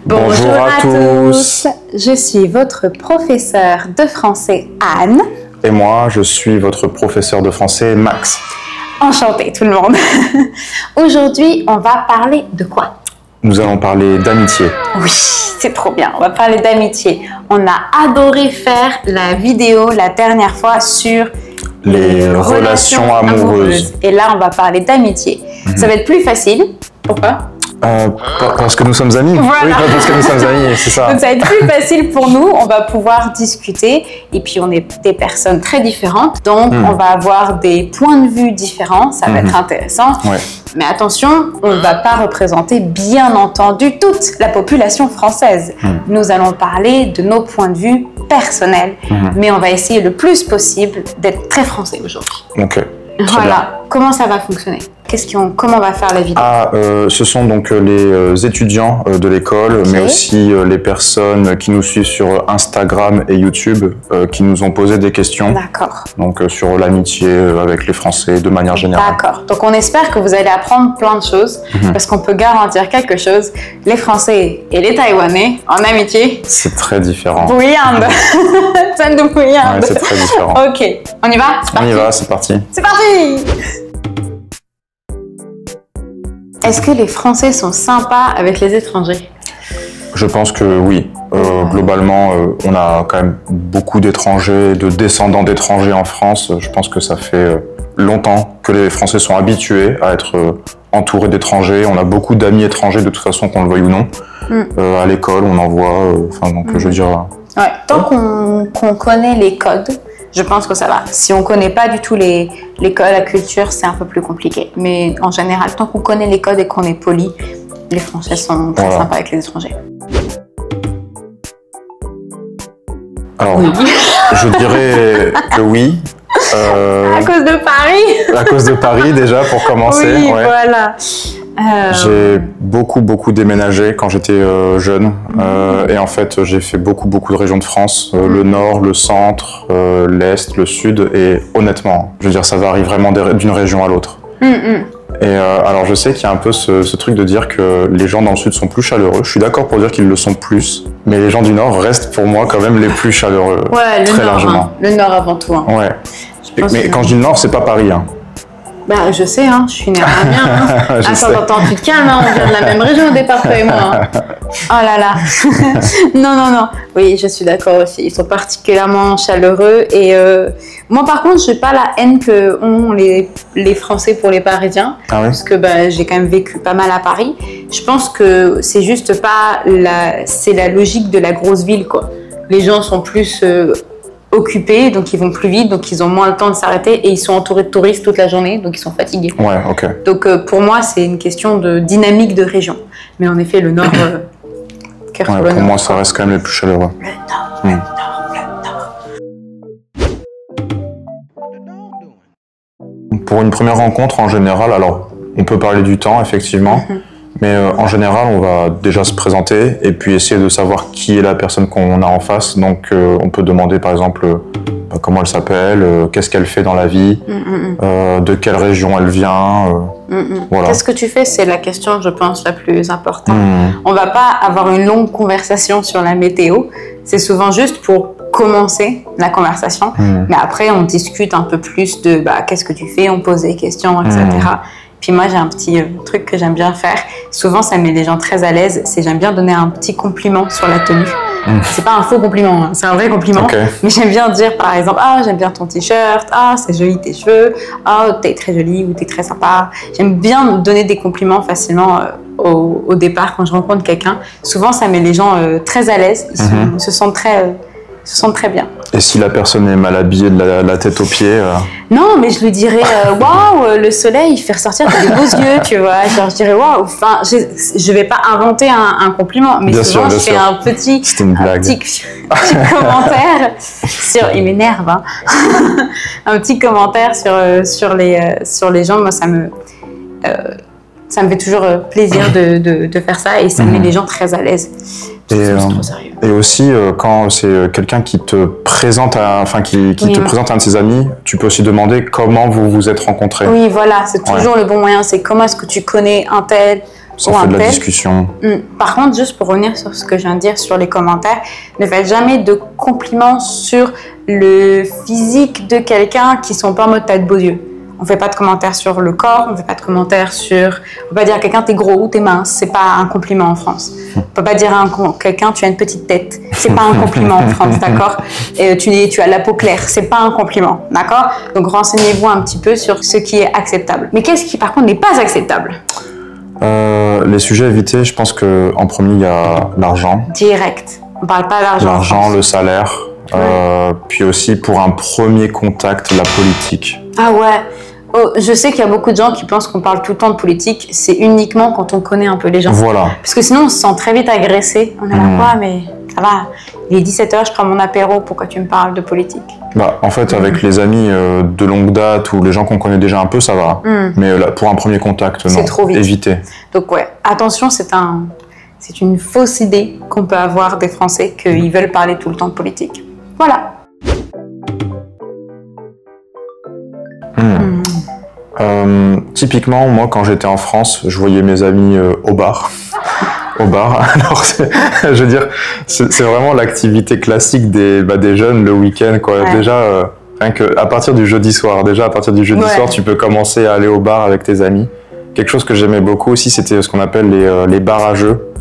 Bonjour à tous. Je suis votre professeur de français Anne. Et moi, je suis votre professeur de français Max. Enchanté tout le monde. Aujourd'hui, on va parler de quoi? Nous allons parler d'amitié. Oui, c'est trop bien. On va parler d'amitié. On a adoré faire la vidéo la dernière fois sur les relations amoureuses. Et là, on va parler d'amitié. Ça va être plus facile. Pourquoi? Parce que nous sommes amis. Voilà. Oui, parce que nous sommes amis, c'est ça. Donc ça va être plus facile pour nous, on va pouvoir discuter et puis on est des personnes très différentes, donc on va avoir des points de vue différents, ça va être intéressant. Ouais. Mais attention, on ne va pas représenter bien entendu toute la population française. Nous allons parler de nos points de vue personnels, mais on va essayer le plus possible d'être très français aujourd'hui. Ok. Voilà, comment ça va fonctionner? Comment on va faire la vidéo? Ce sont donc les étudiants de l'école, mais aussi les personnes qui nous suivent sur Instagram et YouTube, qui nous ont posé des questions. D'accord. Donc sur l'amitié avec les Français de manière générale. D'accord. Donc on espère que vous allez apprendre plein de choses, parce qu'on peut garantir quelque chose, les Français et les Taïwanais en amitié. C'est très différent. Bouillande. Ça nous bouillande. Ouais, c'est très différent. Ok, on y va? On y va, c'est parti. C'est parti! Est-ce que les Français sont sympas avec les étrangers? Je pense que oui. Globalement, on a quand même beaucoup d'étrangers, de descendants d'étrangers en France. Je pense que ça fait longtemps que les Français sont habitués à être entourés d'étrangers. On a beaucoup d'amis étrangers de toute façon, qu'on le veuille ou non. À l'école, on en voit. Donc, je veux dire... Ouais, tant qu'on connaît les codes, je pense que ça va. Si on ne connaît pas du tout les codes, la culture, c'est un peu plus compliqué. Mais en général, tant qu'on connaît les codes et qu'on est poli, les Français sont très sympas avec les étrangers. Alors, je dirais que oui. À cause de Paris? À cause de Paris, déjà, pour commencer. Oui, voilà. J'ai beaucoup déménagé quand j'étais jeune. Et en fait, j'ai fait beaucoup de régions de France. Le nord, le centre, l'est, le sud. Et honnêtement, je veux dire, ça varie vraiment d'une région à l'autre. Et alors, je sais qu'il y a un peu ce truc de dire que les gens dans le sud sont plus chaleureux. Je suis d'accord pour dire qu'ils le sont plus. Mais les gens du nord restent pour moi quand même les plus chaleureux. Ouais, très nord, largement. Hein. Le nord avant tout. Hein. Ouais. Mais quand je dis le nord, c'est pas Paris. Hein. Bah, je sais, hein, je suis née à Amiens. Hein. Attends, tu te calmes, hein, on vient de la même région au départ, toi et moi. Hein. Oh là là. Non. Oui, je suis d'accord aussi. Ils sont particulièrement chaleureux. Et moi, par contre, je n'ai pas la haine que ont les Français pour les Parisiens. Ah oui? Parce que j'ai quand même vécu pas mal à Paris. Je pense que c'est juste pas c'est la logique de la grosse ville, quoi. Les gens sont plus... occupés, donc ils vont plus vite, donc ils ont moins le temps de s'arrêter et ils sont entourés de touristes toute la journée, donc ils sont fatigués. Ouais, ok. Donc pour moi, c'est une question de dynamique de région. Mais en effet, le Nord... pour moi, ça reste quand même les plus chaleureux. Le Nord. Pour une première rencontre, en général, alors, on peut parler du temps, effectivement, mais en général, on va déjà se présenter et puis essayer de savoir qui est la personne qu'on a en face. Donc, on peut demander, par exemple, comment elle s'appelle, qu'est-ce qu'elle fait dans la vie, de quelle région elle vient. Voilà. Qu'est-ce que tu fais? C'est la question, je pense, la plus importante. On va pas avoir une longue conversation sur la météo. C'est souvent juste pour commencer la conversation. Mais après, on discute un peu plus de qu'est-ce que tu fais, on pose des questions, etc. Puis moi, j'ai un petit truc que j'aime bien faire. Souvent, ça met les gens très à l'aise. C'est j'aime bien donner un petit compliment sur la tenue. C'est pas un faux compliment, hein, c'est un vrai compliment. Okay. Mais j'aime bien dire, par exemple, j'aime bien ton t-shirt, c'est joli tes cheveux, t'es très jolie ou t'es très sympa. J'aime bien donner des compliments facilement au départ quand je rencontre quelqu'un. Souvent, ça met les gens très à l'aise. Ils se sentent très bien. Et si la personne est mal habillée de la tête aux pieds Non, mais je lui dirais waouh, le soleil il fait ressortir tes beaux yeux, tu vois. Genre, je dirais waouh. Enfin, je vais pas inventer un compliment, mais souvent je fais un petit commentaire sur. Il m'énerve, hein. Un petit commentaire sur les gens. Moi, ça me fait toujours plaisir de faire ça et ça met les gens très à l'aise. Et aussi, quand c'est quelqu'un qui te présente te présente à un de ses amis, tu peux aussi demander comment vous vous êtes rencontrés. Oui, voilà, c'est toujours le bon moyen. C'est comment est-ce que tu connais un tel, Ça fait de la discussion. Par contre, juste pour revenir sur ce que je viens de dire sur les commentaires, ne faites jamais de compliments sur le physique de quelqu'un qui sont pas en mode t'as de beaux yeux. On fait pas de commentaires sur le corps, on fait pas de commentaires sur... On peut pas dire à quelqu'un t'es gros ou t'es mince, c'est pas un compliment en France. On peut pas dire à quelqu'un tu as une petite tête, c'est pas un compliment en France, d'accord? Tu as la peau claire, c'est pas un compliment, d'accord? Donc renseignez-vous un petit peu sur ce qui est acceptable. Mais qu'est-ce qui par contre n'est pas acceptable? Les sujets à éviter, je pense qu'en premier il y a l'argent. Direct, on parle pas d'argent. L'argent, le salaire, puis aussi pour un premier contact, la politique. Ah ouais. Oh, je sais qu'il y a beaucoup de gens qui pensent qu'on parle tout le temps de politique. C'est uniquement quand on connaît un peu les gens. Voilà. Parce que sinon, on se sent très vite agressé. On est là, quoi, mais ça va. Il est 17h, je prends mon apéro. Pourquoi tu me parles de politique? Bah, en fait, avec les amis de longue date ou les gens qu'on connaît déjà un peu, ça va. Mais là, pour un premier contact, non. C'est trop vite. Éviter. Donc ouais, attention, c'est une fausse idée qu'on peut avoir des Français qu'ils veulent parler tout le temps de politique. Voilà. Typiquement, moi, quand j'étais en France, je voyais mes amis au bar. Au bar. Alors, je veux dire, c'est vraiment l'activité classique des jeunes le week-end, quoi. Ouais. Déjà, rien que à partir du jeudi soir, tu peux commencer à aller au bar avec tes amis. Quelque chose que j'aimais beaucoup aussi, c'était ce qu'on appelle les bars à jeux.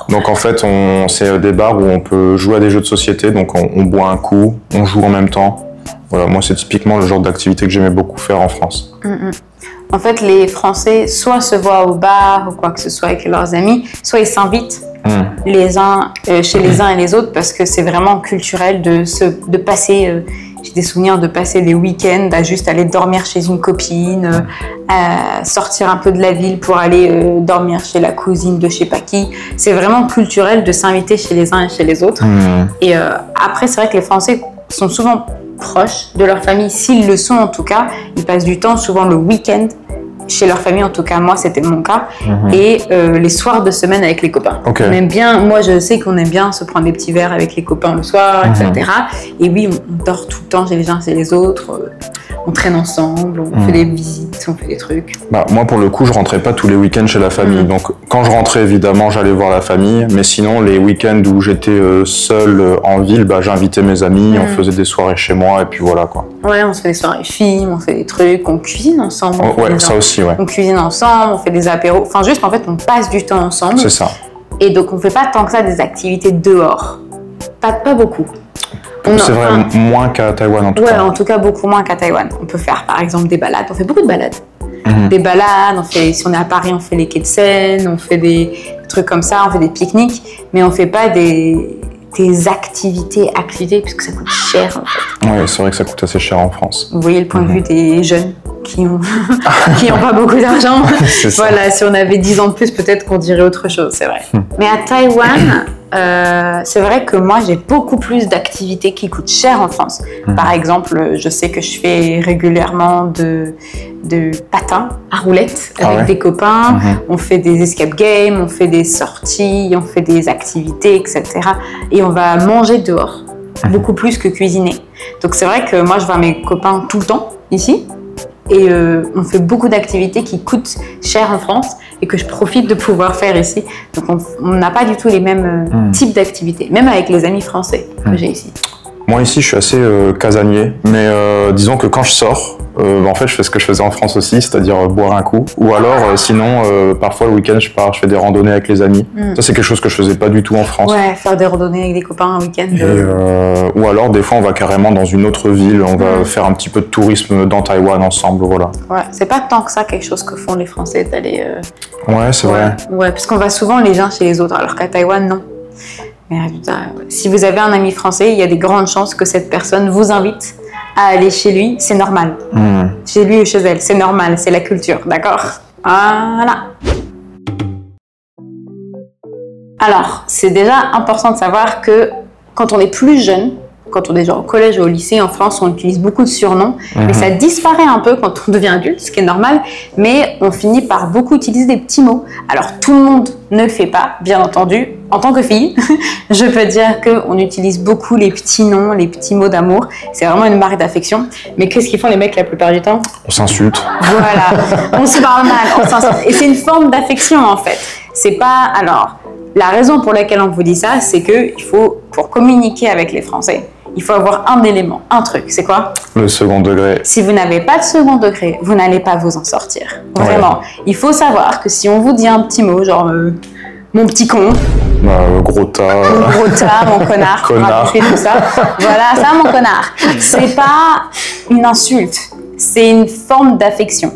Donc en fait, c'est des bars où on peut jouer à des jeux de société. Donc on boit un coup, on joue en même temps. Voilà, moi, c'est typiquement le genre d'activité que j'aimais beaucoup faire en France. En fait, les Français, soit se voient au bar ou quoi que ce soit avec leurs amis, soit ils s'invitent les uns chez les uns et les autres parce que c'est vraiment culturel de passer... j'ai des souvenirs de passer des week-ends à juste aller dormir chez une copine, à sortir un peu de la ville pour aller dormir chez la cousine de je sais pas qui. C'est vraiment culturel de s'inviter chez les uns et chez les autres. Et après, c'est vrai que les Français sont souvent proches de leur famille, s'ils le sont en tout cas. Ils passent du temps souvent le week-end chez leur famille, en tout cas moi c'était mon cas, et les soirs de semaine avec les copains. On aime bien, moi je sais qu'on aime bien se prendre des petits verres avec les copains le soir, etc. Et oui, on dort tout le temps chez les uns et les autres, on traîne ensemble, on fait des visites, on fait des trucs. Bah, moi pour le coup je rentrais pas tous les week-ends chez la famille, donc quand je rentrais évidemment j'allais voir la famille, mais sinon les week-ends où j'étais seul en ville, bah, j'invitais mes amis, on faisait des soirées chez moi et puis voilà quoi. Ouais, on se fait des soirées films, on fait des trucs, on cuisine ensemble. Ouais, ça aussi, ouais. On cuisine ensemble, on fait des apéros, enfin juste en fait on passe du temps ensemble. C'est ça. Et donc on fait pas tant que ça des activités dehors, pas beaucoup. C'est vrai, moins qu'à Taïwan en tout cas. Ouais, en tout cas beaucoup moins qu'à Taïwan. On peut faire par exemple des balades, on fait beaucoup de balades. Des balades, si on est à Paris, on fait les quais de Seine, on fait des trucs comme ça, on fait des pique-niques, mais on fait pas des activités puisque ça coûte cher en fait. Ouais, c'est vrai que ça coûte assez cher en France. Vous voyez le point de vue des jeunes qui ont pas beaucoup d'argent. Voilà, si on avait 10 ans de plus, peut-être qu'on dirait autre chose, c'est vrai. Mais à Taïwan, c'est vrai que moi, j'ai beaucoup plus d'activités qui coûtent cher en France. Par exemple, je sais que je fais régulièrement de patins à roulettes avec des copains. On fait des escape games, on fait des sorties, on fait des activités, etc. Et on va manger dehors, beaucoup plus que cuisiner. Donc c'est vrai que moi, je vois mes copains tout le temps ici. Et on fait beaucoup d'activités qui coûtent cher en France et que je profite de pouvoir faire ici. Donc on n'a pas du tout les mêmes types d'activités, même avec les amis français que j'ai ici. Moi ici je suis assez casanier, mais disons que quand je sors, en fait je fais ce que je faisais en France aussi, c'est-à-dire boire un coup. Ou alors sinon parfois le week-end je fais des randonnées avec les amis. Ça c'est quelque chose que je faisais pas du tout en France. Ouais, faire des randonnées avec des copains un week-end. Ou alors des fois on va carrément dans une autre ville, on va faire un petit peu de tourisme dans Taïwan ensemble, voilà. Ouais, c'est pas tant que ça quelque chose que font les Français d'aller... Ouais, c'est vrai. Ouais, parce qu'on va souvent les uns chez les autres, alors qu'à Taïwan non. Mais si vous avez un ami français, il y a des grandes chances que cette personne vous invite à aller chez lui, c'est normal. Chez lui ou chez elle, c'est normal, c'est la culture, d'accord? Voilà. Alors, c'est déjà important de savoir que quand on est plus jeune, quand on est genre au collège ou au lycée en France, on utilise beaucoup de surnoms, mais ça disparaît un peu quand on devient adulte, ce qui est normal, mais on finit par beaucoup utiliser des petits mots. Alors tout le monde ne le fait pas, bien entendu. En tant que fille, je peux dire qu'on utilise beaucoup les petits noms, les petits mots d'amour. C'est vraiment une marque d'affection. Mais qu'est-ce qu'ils font les mecs la plupart du temps? On s'insulte. Voilà, on se parle mal, on s'insulte. Et c'est une forme d'affection en fait. C'est pas... Alors, la raison pour laquelle on vous dit ça, c'est que il faut, pour communiquer avec les Français, il faut avoir un élément, un truc. C'est quoi? Le second degré. Si vous n'avez pas de second degré, vous n'allez pas vous en sortir. Vraiment. Ouais. Il faut savoir que si on vous dit un petit mot, genre mon petit con, gros tas, mon connard, tout ça. Voilà, ça, mon connard. C'est pas une insulte, c'est une forme d'affection.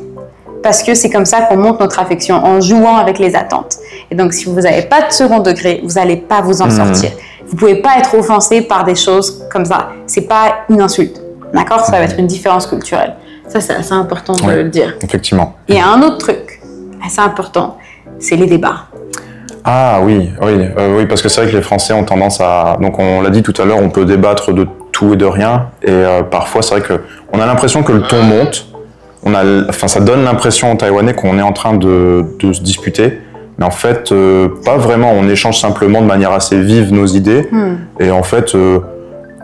Parce que c'est comme ça qu'on montre notre affection, en jouant avec les attentes. Et donc, si vous n'avez pas de second degré, vous n'allez pas vous en sortir. Vous ne pouvez pas être offensé par des choses comme ça. Ce n'est pas une insulte. D'accord? Ça va être une différence culturelle. Ça, c'est assez important de le dire. Effectivement. Et il y a un autre truc assez important, c'est les débats. Ah oui, parce que c'est vrai que les Français ont tendance à... Donc, on l'a dit tout à l'heure, on peut débattre de tout et de rien. Et parfois, c'est vrai qu'on a l'impression que le ton monte. Ça donne l'impression aux Taïwanais qu'on est en train de se disputer, mais en fait, pas vraiment. On échange simplement de manière assez vive nos idées, et en fait,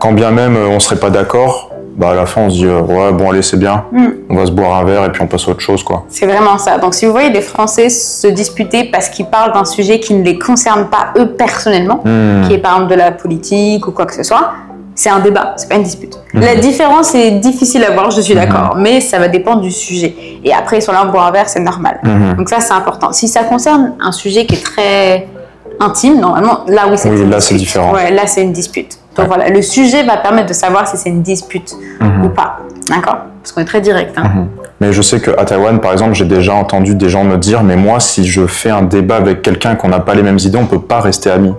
quand bien même on serait pas d'accord, à la fin on se dit ouais bon allez c'est bien, on va se boire un verre et puis on passe à autre chose quoi. C'est vraiment ça. Donc si vous voyez des Français se disputer parce qu'ils parlent d'un sujet qui ne les concerne pas eux personnellement, qui est par exemple de la politique ou quoi que ce soit, c'est un débat, c'est pas une dispute. La différence est difficile à voir, je suis d'accord, mais ça va dépendre du sujet. Et après, ils sont là en boire un verre, c'est normal. Donc ça, c'est important. Si ça concerne un sujet qui est très intime, normalement, là oui, c'est là c'est différent. Ouais, là c'est une dispute. Donc voilà, le sujet va permettre de savoir si c'est une dispute ou pas, d'accord? Parce qu'on est très direct. Mais je sais qu'à Taïwan, par exemple, j'ai déjà entendu des gens me dire « Mais moi, si je fais un débat avec quelqu'un qu'on n'a pas les mêmes idées, on ne peut pas rester amis. »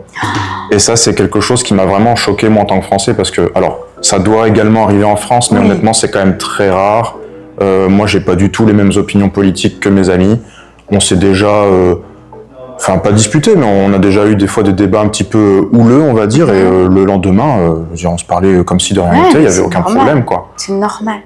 Et ça, c'est quelque chose qui m'a vraiment choqué, moi, en tant que Français, parce que, alors, ça doit également arriver en France, mais honnêtement, c'est quand même très rare. Moi, j'ai pas du tout les mêmes opinions politiques que mes amis. On s'est déjà... Enfin, pas disputé, mais on a déjà eu des fois des débats un petit peu houleux, on va dire, et le lendemain, on se parlait comme si de rien n'était, il n'y avait aucun problème, quoi. C'est normal.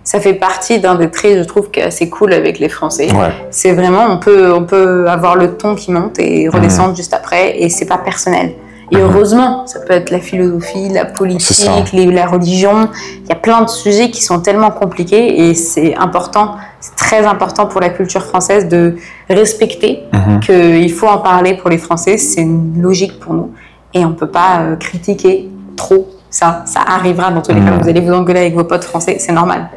Ça fait partie d'un des traits, je trouve, qui est assez cool avec les Français. C'est vraiment, on peut avoir le ton qui monte et redescendre juste après, et c'est pas personnel. Et heureusement, ça peut être la philosophie, la politique, la religion. Il y a plein de sujets qui sont tellement compliqués, et c'est important, c'est très important pour la culture française de respecter qu'il faut en parler pour les Français. C'est une logique pour nous, et on peut pas critiquer trop. Ça arrivera dans tous les cas. Vous allez vous engueuler avec vos potes français, c'est normal.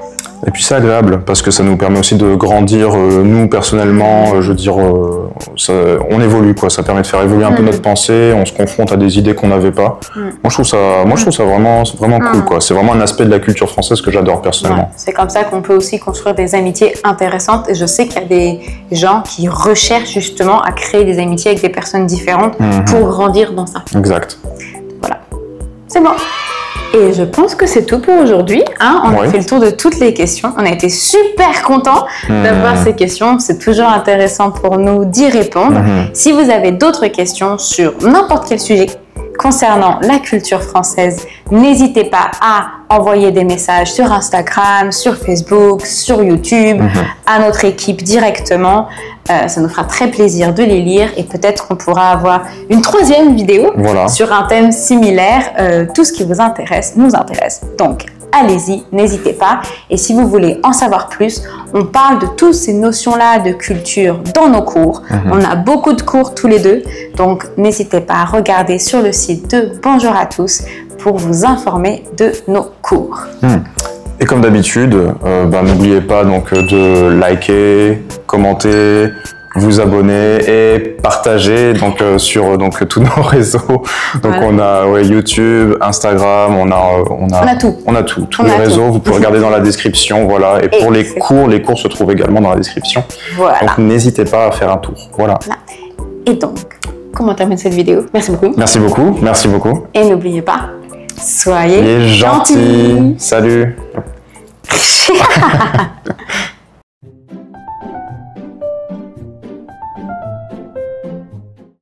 Et puis c'est agréable parce que ça nous permet aussi de grandir, nous personnellement, je veux dire, on évolue quoi. Ça permet de faire évoluer un peu notre pensée, on se confronte à des idées qu'on n'avait pas. Moi je trouve ça vraiment cool quoi. C'est vraiment un aspect de la culture française que j'adore personnellement. C'est comme ça qu'on peut aussi construire des amitiés intéressantes. Et je sais qu'il y a des gens qui recherchent justement à créer des amitiés avec des personnes différentes pour grandir dans ça. Exact. Voilà, c'est bon. Et je pense que c'est tout pour aujourd'hui. On a fait le tour de toutes les questions. On a été super contents d'avoir ces questions. C'est toujours intéressant pour nous d'y répondre. Si vous avez d'autres questions sur n'importe quel sujet concernant la culture française, n'hésitez pas à envoyer des messages sur Instagram, sur Facebook, sur YouTube, à notre équipe directement. Ça nous fera très plaisir de les lire et peut-être qu'on pourra avoir une troisième vidéo sur un thème similaire. Tout ce qui vous intéresse nous intéresse. Donc, allez-y, n'hésitez pas. Et si vous voulez en savoir plus, on parle de toutes ces notions-là de culture dans nos cours. On a beaucoup de cours tous les deux. Donc, n'hésitez pas à regarder sur le site de Bonjour à tous pour vous informer de nos cours. Et comme d'habitude, n'oubliez pas donc de liker, commenter, vous abonner et partager sur tous nos réseaux. Donc on a YouTube, Instagram, on a tous les réseaux. Vous pouvez regarder dans la description, voilà. Et pour les cours se trouvent également dans la description. Voilà. Donc n'hésitez pas à faire un tour. Voilà. Et donc, comment termine cette vidéo? Merci beaucoup. Merci beaucoup. Merci beaucoup. Et n'oubliez pas, soyez gentils. Salut.